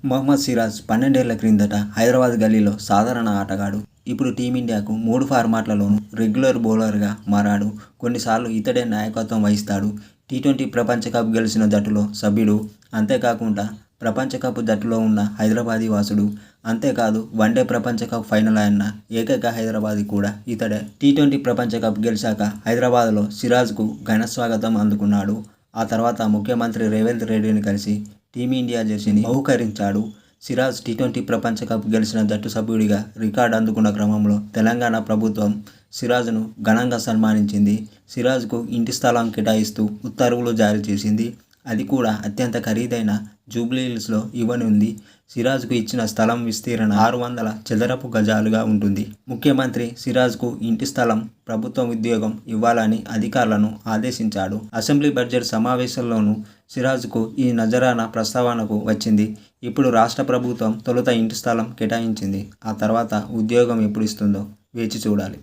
మొహమ్మద్ సిరాజ్ 12 ఏళ్ల క్రిందట హైదరాబాద్ గల్లీలో సాధారణ ఆటగాడు. ఇప్పుడు టీమిండియాకు 3 ఫార్మాట్లలోనూ రెగ్యులర్ బౌలర్గా మారాడు. కొన్నిసార్లు ఇతడే నాయకత్వం వహిస్తాడు. టీ20 ప్రపంచ కప్ గెలిచిన జట్టులో సభ్యుడు. అంతేకాకుండా ప్రపంచ కప్ జట్టులో ఉన్న హైదరాబాదీ వాసుడు. అంతేకాదు వన్డే ప్రపంచ కప్ ఫైనల్ అయిన ఏకైక హైదరాబాదీ కూడా ఇతడే. టీ20 ప్రపంచ కప్ గెలిచాక హైదరాబాద్లో సిరాజ్కు ఘన స్వాగతం అందుకున్నాడు. ఆ తర్వాత ముఖ్యమంత్రి రేవంత్ రెడ్డిని కలిసి టీమిండియా జెర్సీని బహూకరించాడు. సిరాజ్ టీ20 ప్రపంచ కప్ గెలిచిన జట్టు సభ్యుడిగా రికార్డు అందుకున్న క్రమంలో తెలంగాణ ప్రభుత్వం సిరాజ్ను ఘనంగా సన్మానించింది. సిరాజ్కు ఇంటి స్థలం కేటాయిస్తూ ఉత్తర్వులు జారీ చేసింది. అది కూడా అత్యంత ఖరీదైన జూబ్లీహిల్స్లో ఇవ్వనుంది. సిరాజ్కు ఇచ్చిన స్థలం విస్తీర్ణ 600 చదరపు గజాలుగా ఉంటుంది. ముఖ్యమంత్రి సిరాజ్కు ఇంటి స్థలం, ప్రభుత్వ ఉద్యోగం ఇవ్వాలని అధికారులను ఆదేశించాడు. అసెంబ్లీ బడ్జెట్ సమావేశంలోనూ సిరాజ్కు ఈ నజరానా ప్రస్తావనకు వచ్చింది. ఇప్పుడు రాష్ట్ర ప్రభుత్వం తొలుత ఇంటి స్థలం కేటాయించింది. ఆ తర్వాత ఉద్యోగం ఎప్పుడు ఇస్తుందో వేచి చూడాలి.